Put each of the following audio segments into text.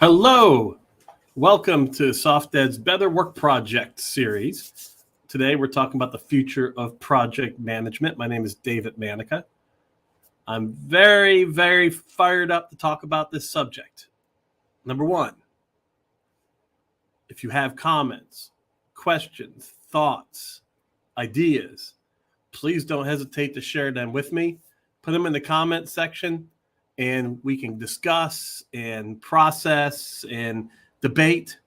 Hello, welcome to SoftEd's Better Work Project series. Today we're talking about the future of project management. My name is David Manica. I'm very fired up to talk about this subject. Number one, if you have comments, questions, thoughts, ideas, please don't hesitate to share them with me. Put them in the comment section and we can discuss and process and debate.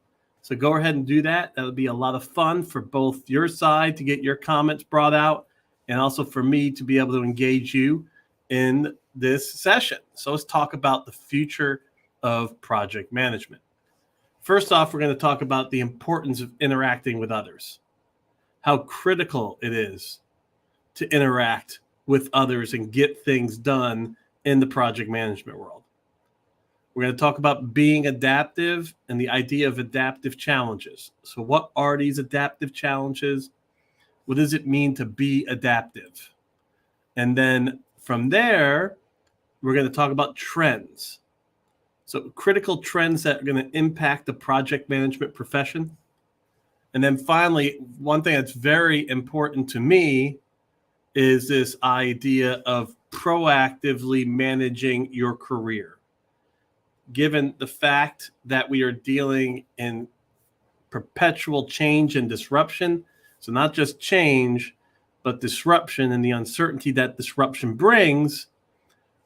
So go ahead and do that. That would be a lot of fun for both your side to get your comments brought out and also for me to be able to engage you in this session. So let's talk about the future of project management. First off, we're going to talk about the importance of interacting with others, how critical it is to interact with others and get things done in the project management world. We're going to talk about being adaptive and the idea of adaptive challenges. So what are these adaptive challenges? What does it mean to be adaptive? And then from there, we're going to talk about trends. So critical trends that are going to impact the project management profession. And then finally, one thing that's very important to me is this idea of proactively managing your career. Given the fact that we are dealing in perpetual change and disruption, so not just change, but disruption and the uncertainty that disruption brings,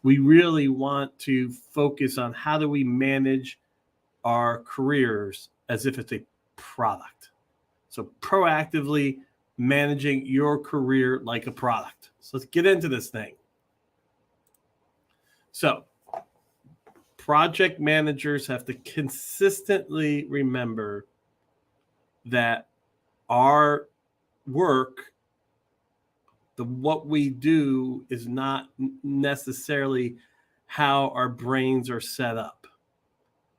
we really want to focus on how do we manage our careers as if it's a product. So proactively managing your career like a product. So let's get into this thing. So project managers have to consistently remember that our work, what we do, is not necessarily how our brains are set up.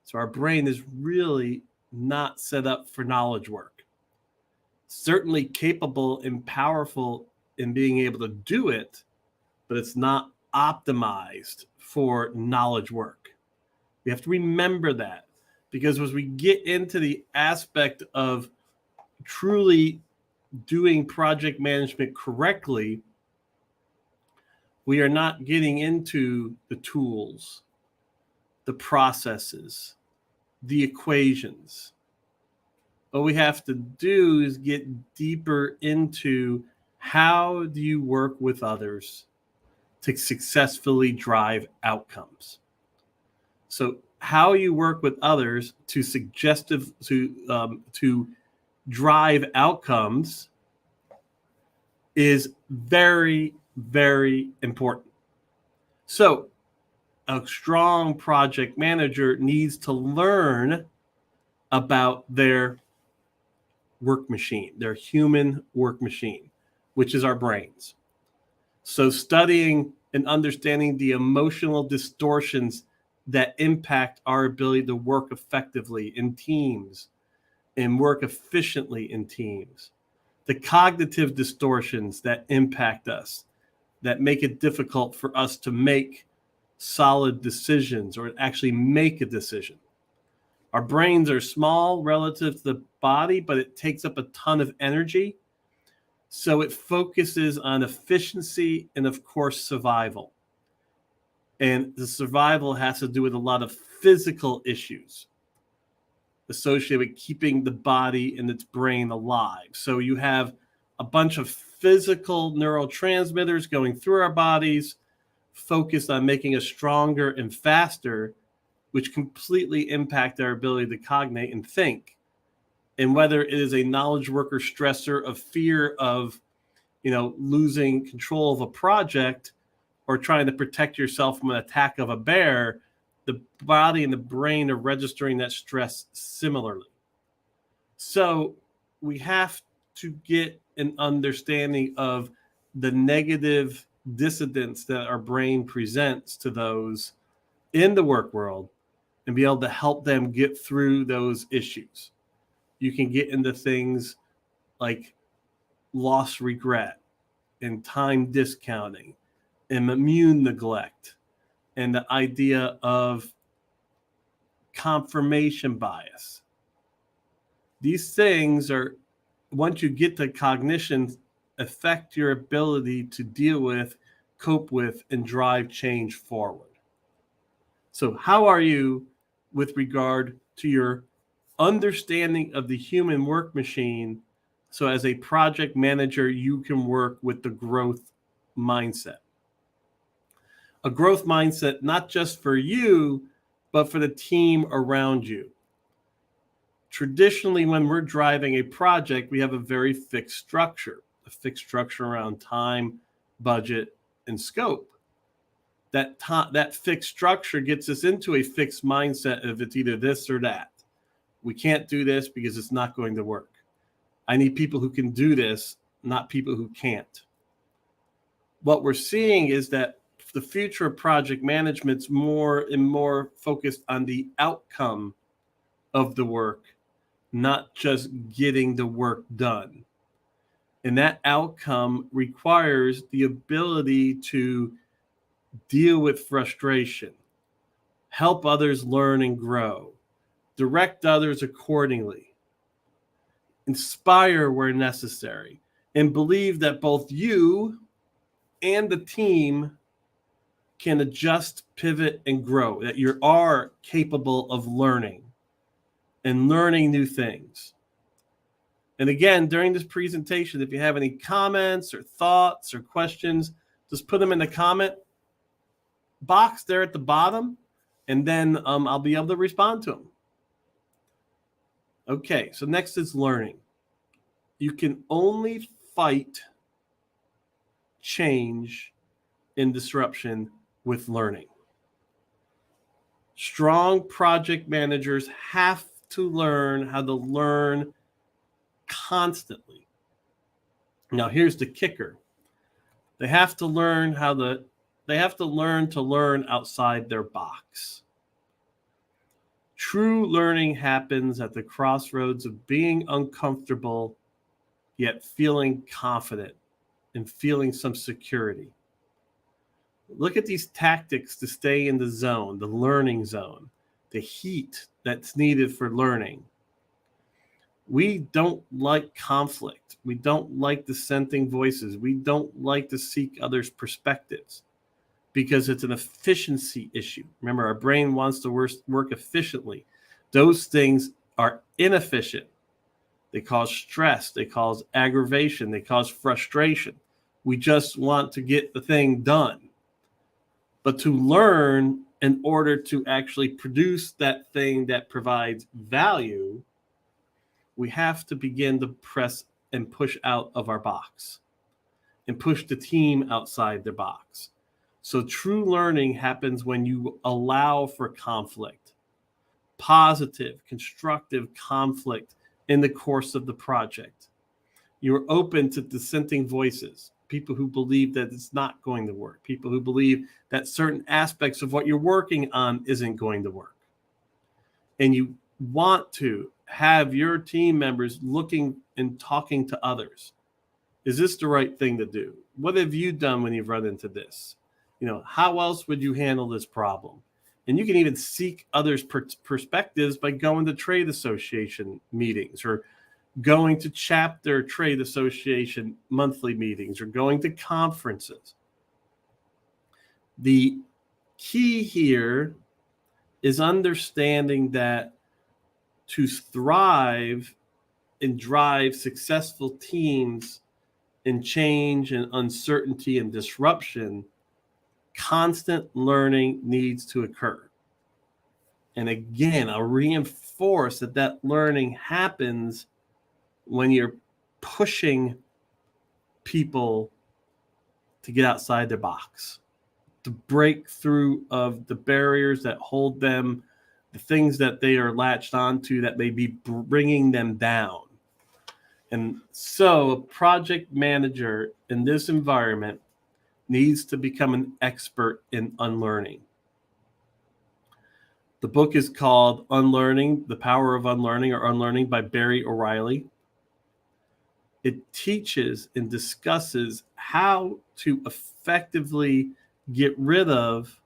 So our brain is really not set up for knowledge work. Certainly capable and powerful in being able to do it, but it's not optimized for knowledge work. We have to remember that, because as we get into the aspect of truly doing project management correctly, we are not getting into the tools, the processes, the equations. What we have to do is get deeper into how do you work with others to successfully drive outcomes. So how you work with others to drive outcomes is very important. So a strong project manager needs to learn about their work machine, their human work machine, which is our brains. So studying and understanding the emotional distortions that impact our ability to work effectively in teams and work efficiently in teams, the cognitive distortions that impact us, that make it difficult for us to make solid decisions or actually make a decision. Our brains are small relative to the body, but it takes up a ton of energy. So it focuses on efficiency and, of course, survival. And the survival has to do with a lot of physical issues associated with keeping the body and its brain alive. So you have a bunch of physical neurotransmitters going through our bodies, focused on making us stronger and faster, which completely impact our ability to cognate and think. And whether it is a knowledge worker stressor of fear of, losing control of a project or trying to protect yourself from an attack of a bear, the body and the brain are registering that stress similarly. So we have to get an understanding of the negative dissidence that our brain presents to those in the work world and be able to help them get through those issues. You can get into things like loss regret and time discounting and immune neglect and the idea of confirmation bias. These things are, once you get to cognition, affect your ability to deal with, cope with, and drive change forward. So how are you with regard to your understanding of the human work machine? So as a project manager, you can work with the growth mindset. A growth mindset, not just for you, but for the team around you. Traditionally, when we're driving a project, we have a very fixed structure around time, budget, and scope. That fixed structure gets us into a fixed mindset of it's either this or that. We can't do this because it's not going to work. I need people who can do this, not people who can't. What we're seeing is that the future of project management's more and more focused on the outcome of the work, not just getting the work done. And that outcome requires the ability to deal with frustration, help others learn and grow, direct others accordingly, inspire where necessary, and believe that both you and the team can adjust, pivot, and grow, that you are capable of learning and learning new things. And again, during this presentation, if you have any comments or thoughts or questions, just put them in the comment box there at the bottom, and then I'll be able to respond to them. Okay, so next is learning. You can only fight change and disruption with learning. Strong project managers have to learn how to learn constantly. Now, here's the kicker. They have to learn to learn outside their box. True learning happens at the crossroads of being uncomfortable, yet feeling confident and feeling some security. Look at these tactics to stay in the zone, the learning zone, the heat that's needed for learning. We don't like conflict. We don't like dissenting voices. We don't like to seek others' perspectives because it's an efficiency issue. Remember, our brain wants to work efficiently. Those things are inefficient. They cause stress. They cause aggravation. They cause frustration. We just want to get the thing done. But to learn in order to actually produce that thing that provides value, we have to begin to press and push out of our box and push the team outside their box. So true learning happens when you allow for conflict, positive, constructive conflict in the course of the project. You're open to dissenting voices, people who believe that it's not going to work, people who believe that certain aspects of what you're working on isn't going to work. And you want to have your team members looking and talking to others. Is this the right thing to do? What have you done when you've run into this? How else would you handle this problem? And you can even seek others' perspectives by going to trade association meetings or going to chapter trade association monthly meetings or going to conferences. The key here is understanding that to thrive and drive successful teams in change and uncertainty and disruption, constant learning needs to occur. And again, I'll reinforce that learning happens when you're pushing people to get outside their box, to break through of the barriers that hold them, the things that they are latched onto that may be bringing them down. And so a project manager in this environment needs to become an expert in unlearning. The book is called Unlearning, The Power of Unlearning, or Unlearning by Barry O'Reilly. It teaches and discusses how to effectively get rid of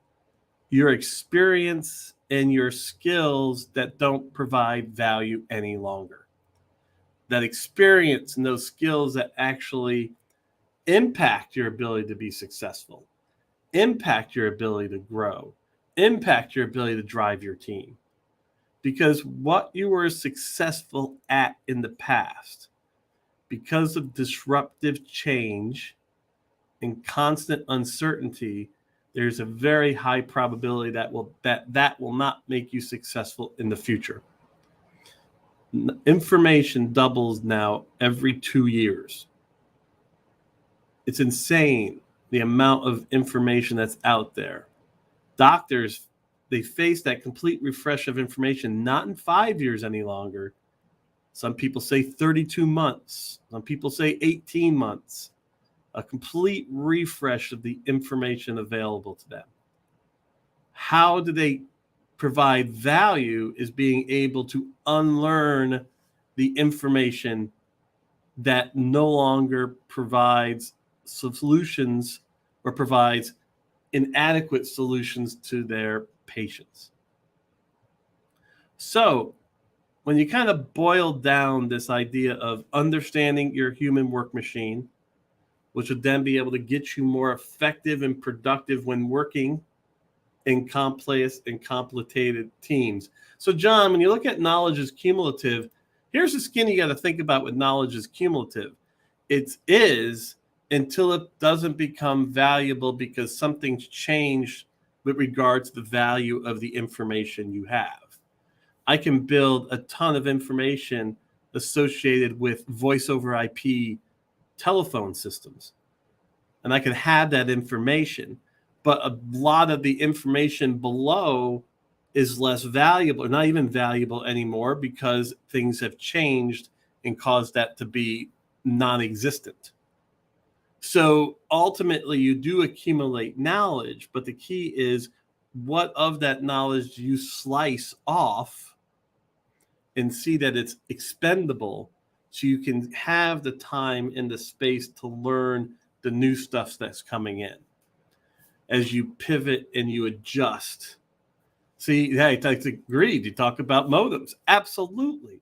your experience in your skills that don't provide value any longer. That experience and those skills that actually impact your ability to be successful, impact your ability to grow, impact your ability to drive your team. Because what you were successful at in the past, because of disruptive change and constant uncertainty, there's a very high probability that will not make you successful in the future. Information doubles now every 2 years. It's insane the amount of information that's out there. Doctors, they face that complete refresh of information, not in 5 years any longer. Some people say 32 months. Some people say 18 months. A complete refresh of the information available to them. How do they provide value is being able to unlearn the information that no longer provides solutions or provides inadequate solutions to their patients. So when you kind of boil down this idea of understanding your human work machine, which would then be able to get you more effective and productive when working in complex and complicated teams. So John, when you look at knowledge as cumulative, here's the skin you got to think about with knowledge as cumulative. It is until it doesn't become valuable because something's changed with regard to the value of the information you have. I can build a ton of information associated with voice over IP telephone systems, and I can have that information, but a lot of the information below is less valuable, or not even valuable anymore, because things have changed and caused that to be non-existent. So ultimately you do accumulate knowledge, but the key is what of that knowledge do you slice off and see that it's expendable, so you can have the time and the space to learn the new stuff that's coming in as you pivot and you adjust. See, hey, that's agreed. You talk about modems. Absolutely.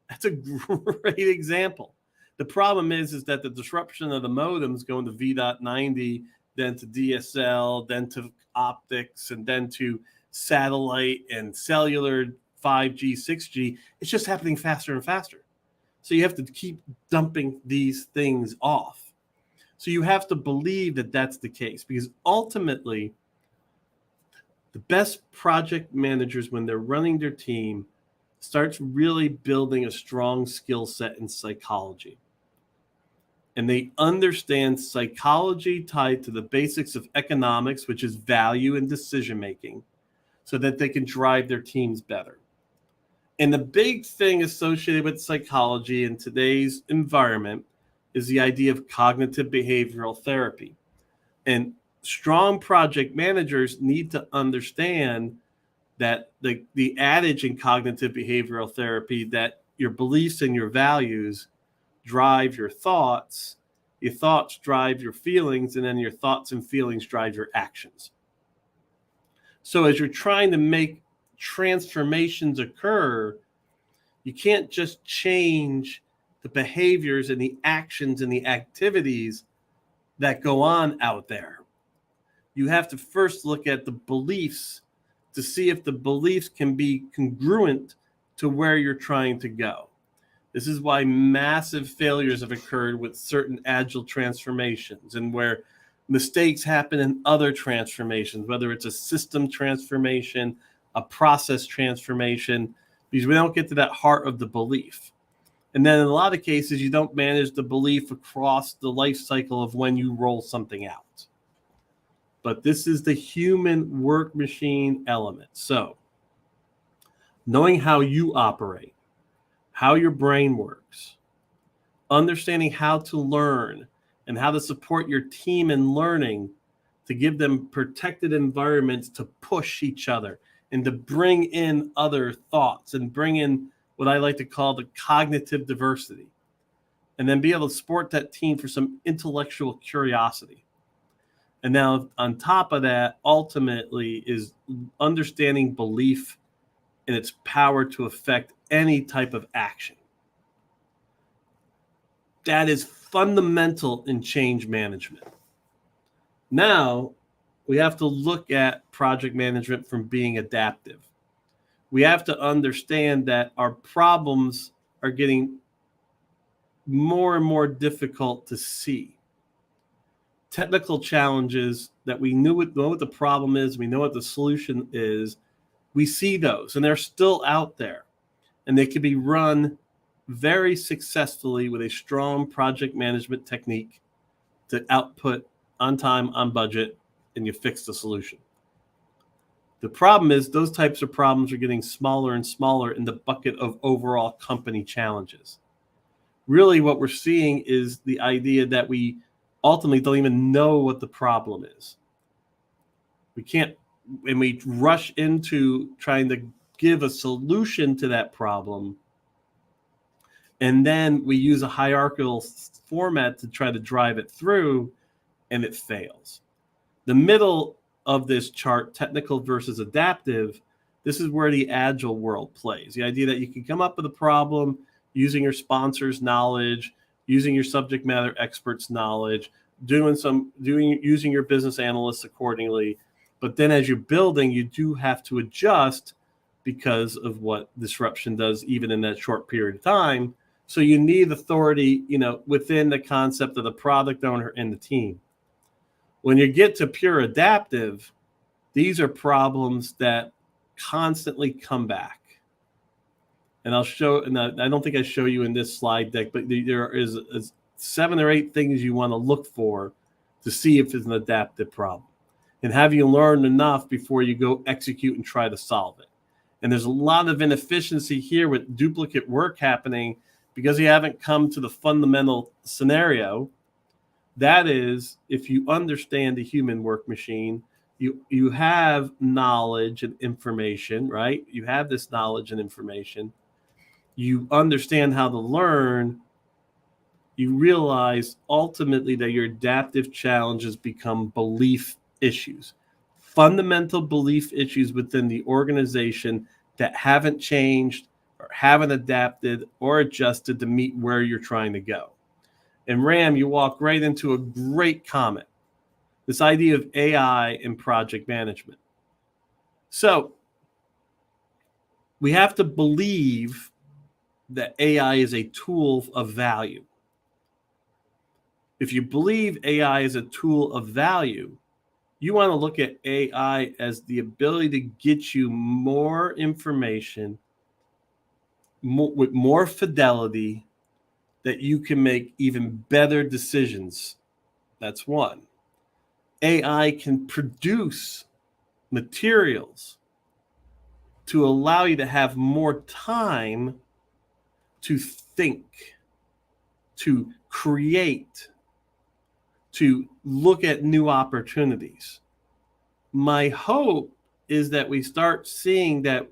That's a great example. The problem is that the disruption of the modems going to V.90, then to DSL, then to optics, and then to satellite and cellular 5G, 6G, it's just happening faster and faster. So you have to keep dumping these things off. So you have to believe that that's the case, because ultimately the best project managers, when they're running their team, starts really building a strong skill set in psychology. And they understand psychology tied to the basics of economics, which is value and decision making, so that they can drive their teams better. And the big thing associated with psychology in today's environment is the idea of cognitive behavioral therapy. And strong project managers need to understand that the adage in cognitive behavioral therapy that your beliefs and your values drive your thoughts drive your feelings, and then your thoughts and feelings drive your actions. So as you're trying to make transformations occur, you can't just change the behaviors and the actions and the activities that go on out there. You have to first look at the beliefs to see if the beliefs can be congruent to where you're trying to go. This is why massive failures have occurred with certain agile transformations, and where mistakes happen in other transformations, whether it's a system transformation, a process transformation, because we don't get to that heart of the belief. And then in a lot of cases, you don't manage the belief across the life cycle of when you roll something out. But this is the human work machine element. So knowing how you operate, how your brain works, understanding how to learn and how to support your team in learning, to give them protected environments to push each other and to bring in other thoughts and bring in what I like to call the cognitive diversity, and then be able to support that team for some intellectual curiosity. And now on top of that, ultimately is understanding belief and its power to affect any type of action. That is fundamental in change management. Now, we have to look at project management from being adaptive. We have to understand that our problems are getting more and more difficult to see. Technical challenges that we know what the problem is, we know what the solution is, we see those, and they're still out there. And they can be run very successfully with a strong project management technique to output on time, on budget, and you fix the solution. The problem is those types of problems are getting smaller and smaller in the bucket of overall company challenges. Really, what we're seeing is the idea that we ultimately don't even know what the problem is. We can't, and we rush into trying to give a solution to that problem. And then we use a hierarchical format to try to drive it through, and it fails. The middle of this chart, technical versus adaptive, this is where the agile world plays. The idea that you can come up with a problem using your sponsor's knowledge, using your subject matter experts' knowledge, using your business analysts accordingly. But then as you're building, you do have to adjust because of what disruption does even in that short period of time. So you need authority, within the concept of the product owner and the team. When you get to pure adaptive, these are problems that constantly come back. And I'll show, and I don't think I show you in this slide deck, but there is 7 or 8 things you want to look for to see if it's an adaptive problem. And have you learned enough before you go execute and try to solve it? And there's a lot of inefficiency here with duplicate work happening because you haven't come to the fundamental scenario. That is, if you understand the human work machine, you have knowledge and information, right? You have this knowledge and information. You understand how to learn. You realize ultimately that your adaptive challenges become belief issues, fundamental belief issues within the organization that haven't changed or haven't adapted or adjusted to meet where you're trying to go. And Ram, you walk right into a great comment, this idea of AI in project management. So we have to believe that AI is a tool of value. If you believe AI is a tool of value, you want to look at AI as the ability to get you more information with more fidelity that you can make even better decisions. That's one. AI can produce materials to allow you to have more time to think, to create, to look at new opportunities. My hope is that we start seeing that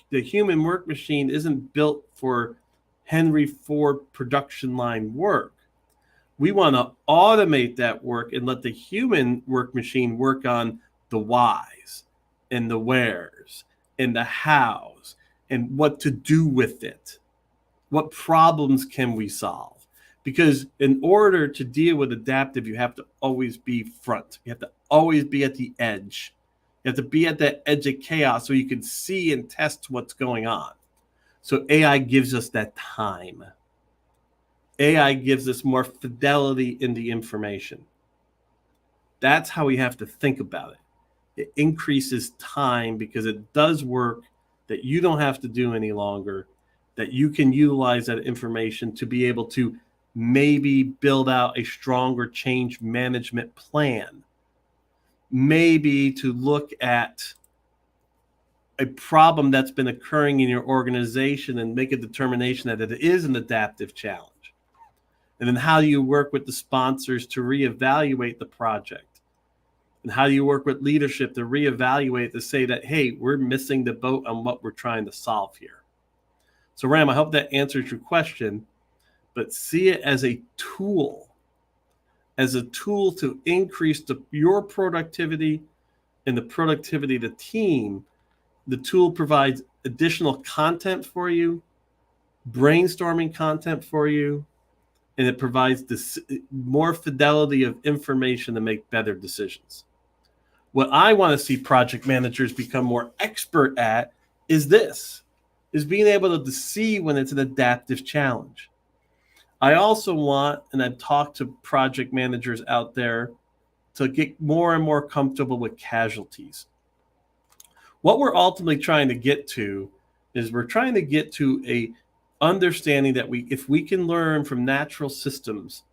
the human work machine isn't built for Henry Ford production line work. We want to automate that work and let the human work machine work on the whys and the wheres and the hows and what to do with it. What problems can we solve? Because in order to deal with adaptive, you have to always be front. You have to always be at the edge. You have to be at that edge of chaos so you can see and test what's going on. So AI gives us that time. AI gives us more fidelity in the information. That's how we have to think about it. It increases time because it does work that you don't have to do any longer, that you can utilize that information to be able to maybe build out a stronger change management plan, maybe to look at a problem that's been occurring in your organization and make a determination that it is an adaptive challenge. And then how do you work with the sponsors to reevaluate the project? And how do you work with leadership to reevaluate to say that, hey, we're missing the boat on what we're trying to solve here? So Ram, I hope that answers your question, but see it as a tool as a tool to increase your productivity and the productivity of the team. The tool provides additional content for you, brainstorming content for you, and it provides more fidelity of information to make better decisions. What I want to see project managers become more expert at is being able to see when it's an adaptive challenge. I also want, and I've talked to project managers out there, to get more and more comfortable with casualties. What we're ultimately trying to get to is we're trying to get to a understanding that if we can learn from natural systems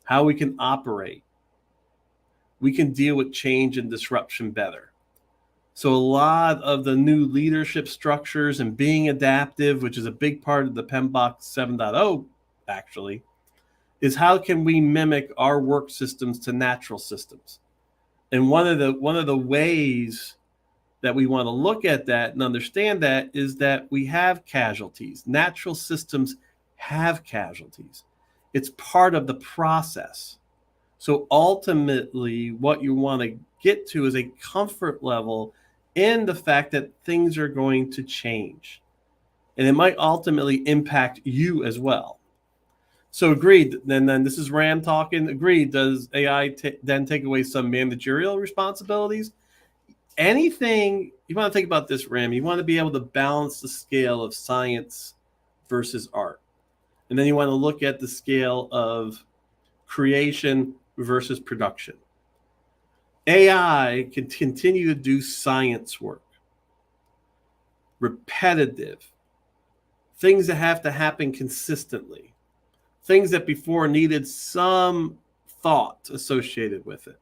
how we can operate, we can deal with change and disruption better. So a lot of the new leadership structures and being adaptive, which is a big part of the PMBOK 7.0 actually, is how can we mimic our work systems to natural systems? And one of the ways that we want to look at that and understand that is that we have casualties. Natural systems have casualties. It's part of the process. So ultimately, what you want to get to is a comfort level in the fact that things are going to change. And it might ultimately impact you as well. So agreed, then this is Ram talking, agreed, does AI then take away some managerial responsibilities? Anything, you want to think about this, Ram, you want to be able to balance the scale of science versus art. And then you want to look at the scale of creation versus production. AI can continue to do science work, repetitive, things that have to happen consistently, things that before needed some thought associated with it.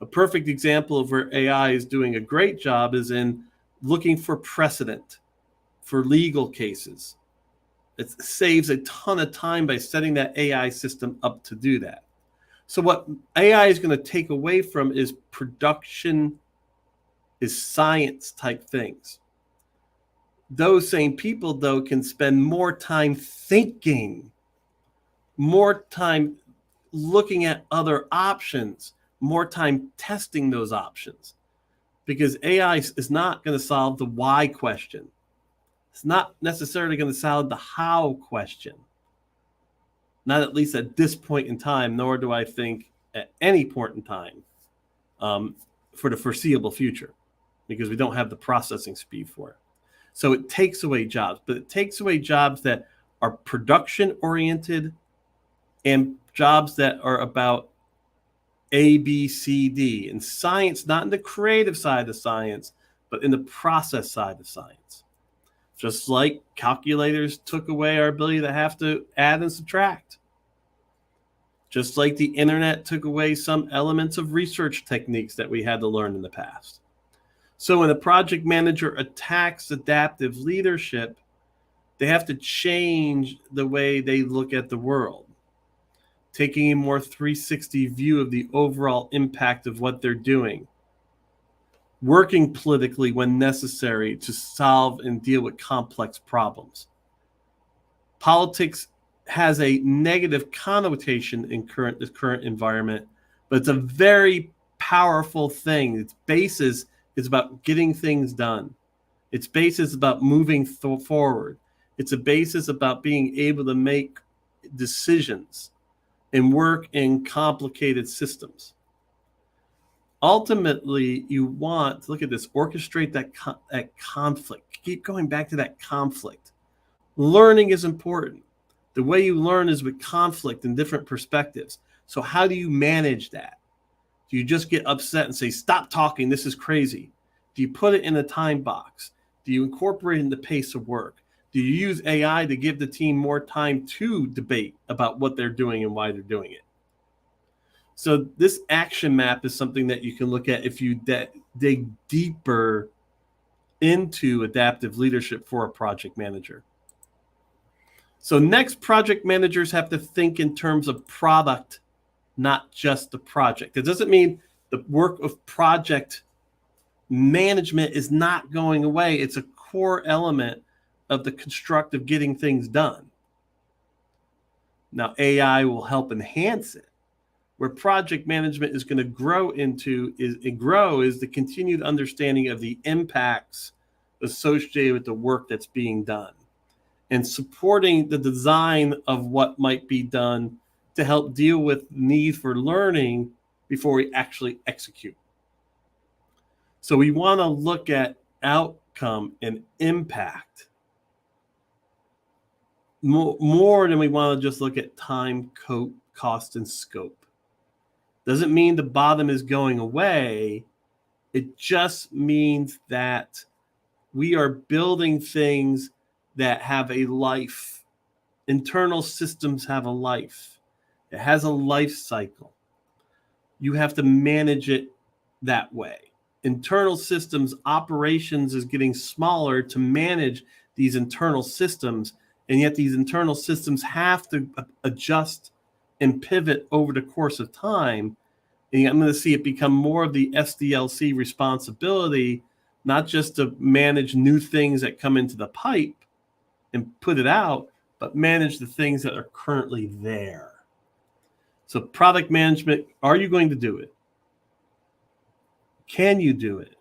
A perfect example of where AI is doing a great job is in looking for precedent for legal cases. It saves a ton of time by setting that AI system up to do that. So what AI is going to take away from is production, is science type things. Those same people, though, can spend more time thinking, more time looking at other options, more time testing those options, because AI is not going to solve the why question. It's not necessarily going to solve the how question. Not at least at this point in time, nor do I think at any point in time for the foreseeable future, because we don't have the processing speed for it. So it takes away jobs, but it takes away jobs that are production oriented and jobs that are about A, B, C, D, and science, not in the creative side of science, but in the process side of science. Just like calculators took away our ability to have to add and subtract. Just like the internet took away some elements of research techniques that we had to learn in the past. So when a project manager attacks adaptive leadership, they have to change the way they look at the world, taking a more 360 view of the overall impact of what they're doing, working politically when necessary to solve and deal with complex problems. Politics has a negative connotation in the current environment, but it's a very powerful thing. Its basis is about getting things done. Its basis is about moving forward. It's a basis about being able to make decisions and work in complicated systems. Ultimately, you want to look at this, orchestrate that conflict. Keep going back to that conflict. Learning is important. The way you learn is with conflict and different perspectives. So how do you manage that? Do you just get upset and say, stop talking, this is crazy? Do you put it in a time box? Do you incorporate it in the pace of work? Do you use AI to give the team more time to debate about what they're doing and why they're doing it? So this action map is something that you can look at if you dig deeper into adaptive leadership for a project manager. So next, project managers have to think in terms of product, not just the project. It doesn't mean the work of project management is not going away. It's a core element of the construct of getting things done. Now, AI will help enhance it, Where project management is going to grow into is the continued understanding of the impacts associated with the work that's being done and supporting the design of what might be done to help deal with need for learning before we actually execute. So we want to look at outcome and impact more than we want to just look at time, cost, and scope. Doesn't mean the bottom is going away. It just means that we are building things that have a life. Internal systems have a life. It has a life cycle. You have to manage it that way. Internal systems operations is getting smaller to manage these internal systems, and yet these internal systems have to adjust and pivot over the course of time. And I'm going to see it become more of the SDLC responsibility, not just to manage new things that come into the pipe and put it out, but manage the things that are currently there. So product management, are you going to do it? Can you do it?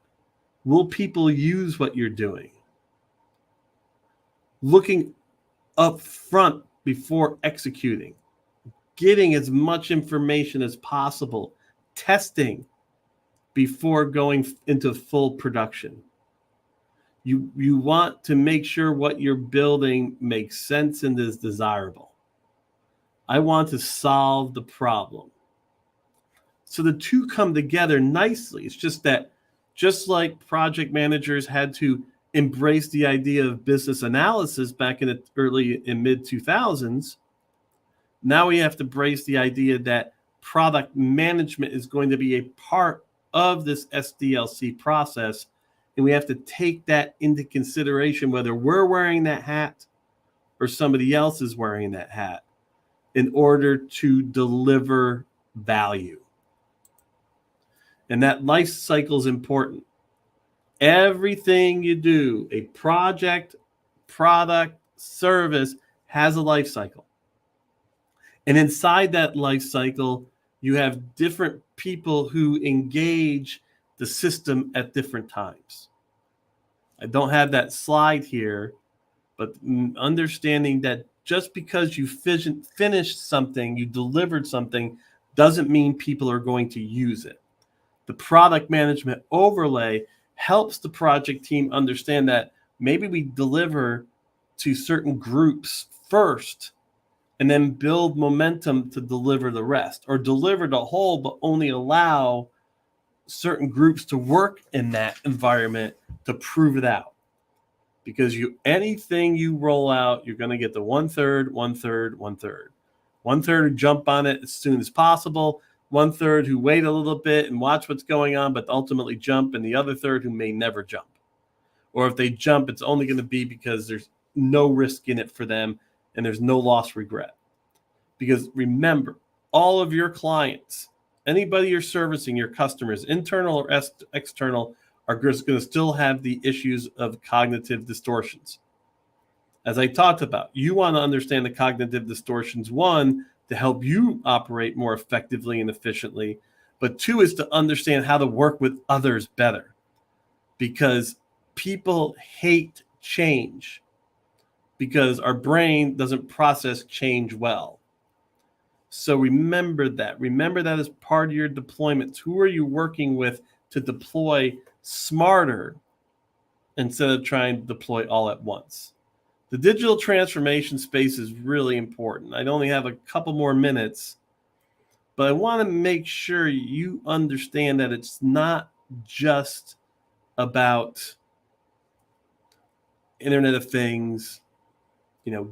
Will people use what you're doing? Looking up front before executing, getting as much information as possible, testing before going into full production. You want to make sure what you're building makes sense and is desirable. I want to solve the problem. So the two come together nicely. It's just that just like project managers had to embrace the idea of business analysis back in the early and mid 2000s, now we have to embrace the idea that product management is going to be a part of this SDLC process. And we have to take that into consideration, whether we're wearing that hat or somebody else is wearing that hat, in order to deliver value. And that life cycle is important. Everything you do, a project, product, service, has a life cycle. And inside that life cycle, you have different people who engage the system at different times. I don't have that slide here, but understanding that just because you finished something, you delivered something, doesn't mean people are going to use it. The product management overlay helps the project team understand that maybe we deliver to certain groups first and then build momentum to deliver the rest, or deliver the whole but only allow certain groups to work in that environment to prove it out. Because anything you roll out, you're going to get the 1/3, 1/3, 1/3. 1/3 who jump on it as soon as possible, 1/3 who wait a little bit and watch what's going on, but ultimately jump, and the other third who may never jump. Or if they jump, it's only going to be because there's no risk in it for them and there's no loss regret. Because remember, all of your clients, anybody you're servicing, your customers, internal or external, are going to still have the issues of cognitive distortions. As I talked about, you want to understand the cognitive distortions, one, to help you operate more effectively and efficiently, but two is to understand how to work with others better. Because people hate change because our brain doesn't process change well. So remember that. Remember that as part of your deployments. Who are you working with to deploy smarter instead of trying to deploy all at once? The digital transformation space is really important. I only have a couple more minutes, but I want to make sure you understand that it's not just about Internet of Things,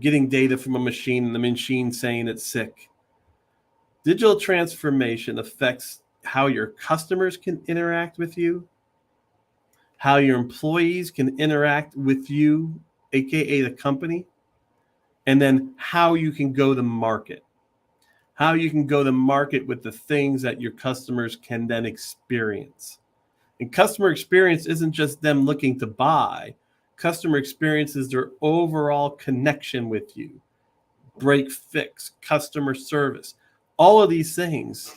getting data from a machine and the machine saying it's sick. Digital transformation affects how your customers can interact with you, how your employees can interact with you, aka the company, and then how you can go to market. How you can go to market with the things that your customers can then experience. And customer experience isn't just them looking to buy. Customer experience is their overall connection with you. Break, fix, customer service. All of these things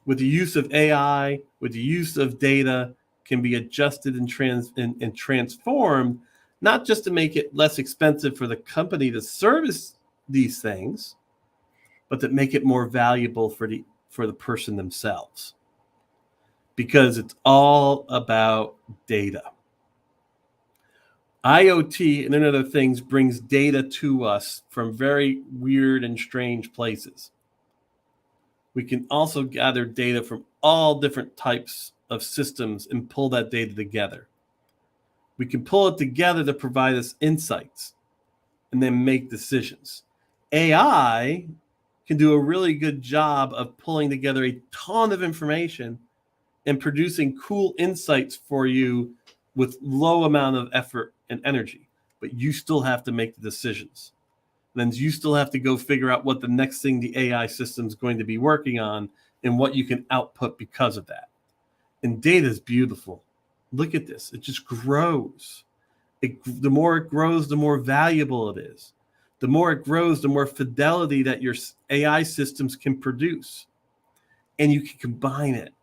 with the use of AI, with the use of data, can be adjusted and transformed, not just to make it less expensive for the company to service these things, but to make it more valuable for the person themselves. Because it's all about data. IoT, Internet of Things, brings data to us from very weird and strange places. We can also gather data from all different types of systems and pull that data together. We can pull it together to provide us insights and then make decisions. AI can do a really good job of pulling together a ton of information and producing cool insights for you with low amount of effort and energy. But you still have to make the decisions. Then you still have to go figure out what the next thing the AI system is going to be working on and what you can output because of that. And data is beautiful. Look at this. It just grows. The more it grows, the more valuable it is. The more it grows, the more fidelity that your AI systems can produce. And you can combine it.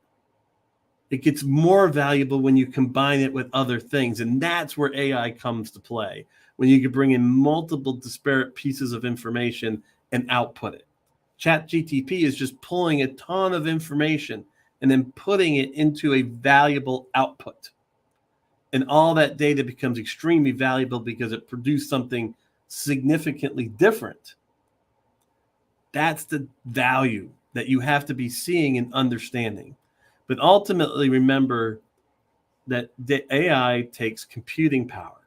It gets more valuable when you combine it with other things. And that's where AI comes to play, when you can bring in multiple disparate pieces of information and output it. ChatGPT is just pulling a ton of information and then putting it into a valuable output. And all that data becomes extremely valuable because it produced something significantly different. That's the value that you have to be seeing and understanding. But ultimately, remember that the AI takes computing power.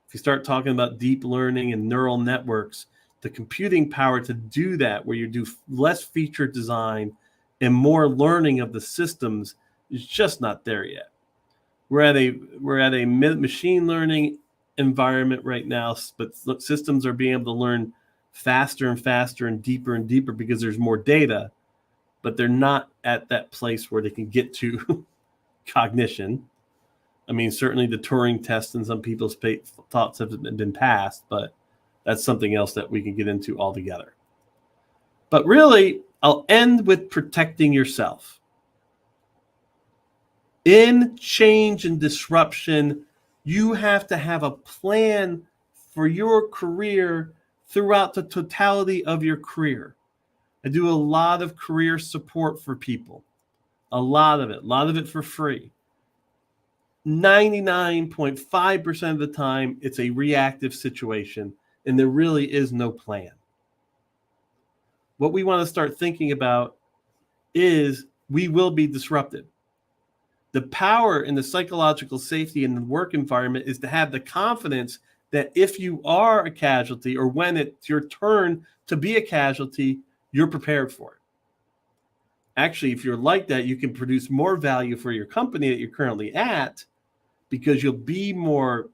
If you start talking about deep learning and neural networks, the computing power to do that, where you do less feature design and more learning of the systems, is just not there yet. We're at a machine learning environment right now, but systems are being able to learn faster and faster and deeper because there's more data, but they're not at that place where they can get to cognition. I mean, certainly the Turing test and some people's thoughts have been passed, but that's something else that we can get into altogether. But really, I'll end with protecting yourself. In change and disruption, you have to have a plan for your career throughout the totality of your career. I do a lot of career support for people, a lot of it for free. 99.5% of the time, it's a reactive situation, and there really is no plan. What we want to start thinking about is we will be disrupted. The power in the psychological safety in the work environment is to have the confidence that if you are a casualty, or when it's your turn to be a casualty, you're prepared for it. Actually, if you're like that, you can produce more value for your company that you're currently at, because you'll be more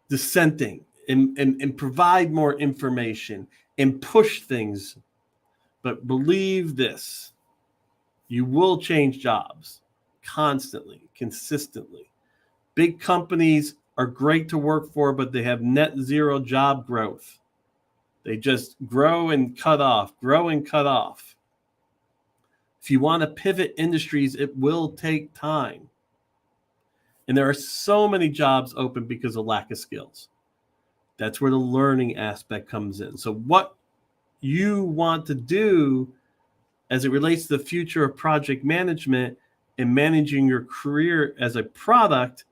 dissenting and provide more information and push things. But believe this, you will change jobs constantly, consistently. Big companies are great to work for, but they have net zero job growth. They just grow and cut off, grow and cut off. If you want to pivot industries, it will take time. And there are so many jobs open because of lack of skills. That's where the learning aspect comes in. So what you want to do as it relates to the future of project management and managing your career as a product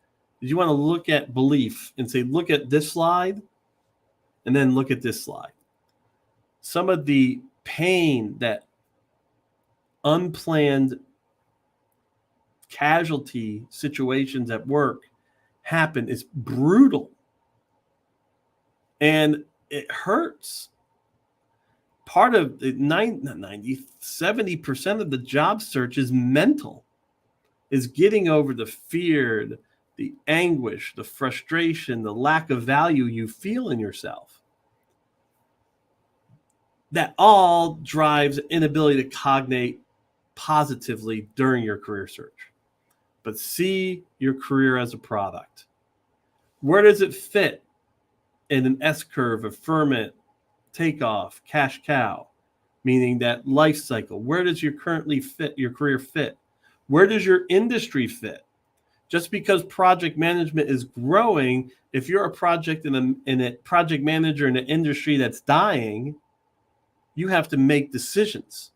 is you want to look at belief and say, look at this slide, and then look at this slide. Some of the pain that unplanned casualty situations at work happen is brutal. And it hurts. Part of the 70% of the job search is mental, is getting over the fear, the anguish, the frustration, the lack of value you feel in yourself. That all drives inability to cognate positively during your career search. But see your career as a product. Where does it fit in an S-curve, a ferment, takeoff, cash cow? meaning that life cycle. Where does your career fit? Where does your industry fit? Just because project management is growing, if you're a project project manager in an industry that's dying, you have to make decisions.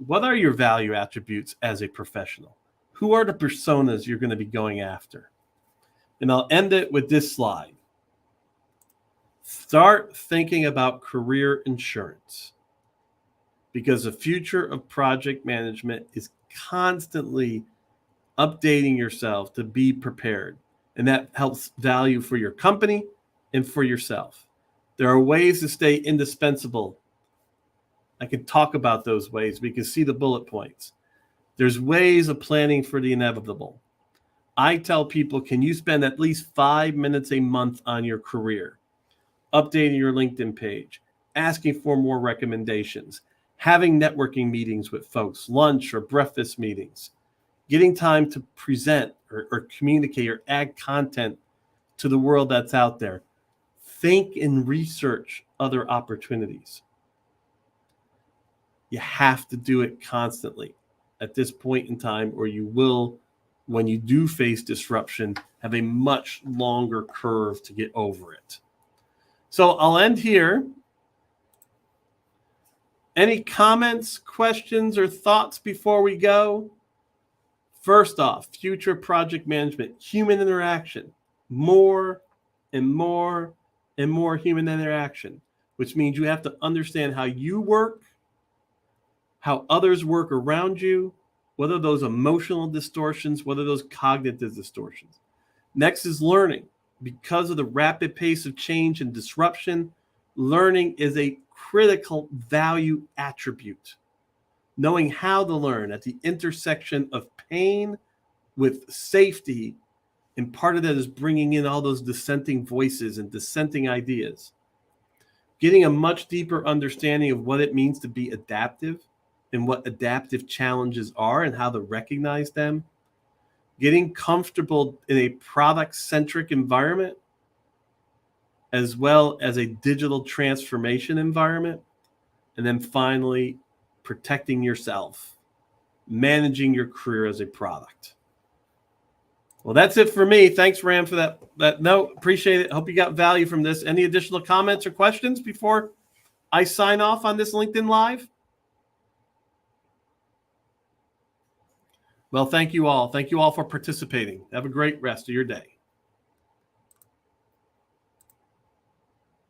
What are your value attributes as a professional? Who are the personas you're going to be going after? And I'll end it with this slide. Start thinking about career insurance, because the future of project management is constantly updating yourself to be prepared. And that helps value for your company and for yourself. There are ways to stay indispensable. I can talk about those ways. We can see the bullet points. There's ways of planning for the inevitable. I tell people, can you spend at least 5 minutes a month on your career, updating your LinkedIn page, asking for more recommendations, having networking meetings with folks, lunch or breakfast meetings, getting time to present or communicate or add content to the world that's out there. Think and research other opportunities. You have to do it constantly at this point in time, or you will, when you do face disruption, have a much longer curve to get over it. So I'll end here. Any comments, questions, or thoughts before we go? First off, future project management, human interaction, more and more and more human interaction, which means you have to understand how you work, how others work around you, whether those emotional distortions, whether those cognitive distortions. Next is learning. Because of the rapid pace of change and disruption, learning is a critical value attribute. Knowing how to learn at the intersection of pain with safety, and part of that is bringing in all those dissenting voices and dissenting ideas. Getting a much deeper understanding of what it means to be adaptive and what adaptive challenges are and how to recognize them. Getting comfortable in a product-centric environment as well as a digital transformation environment. And then finally, protecting yourself, managing your career as a product. Well, that's it for me. Thanks, Ram, for that note. Appreciate it. Hope you got value from this. Any additional comments or questions before I sign off on this LinkedIn Live? Well, thank you all. Thank you all for participating. Have a great rest of your day.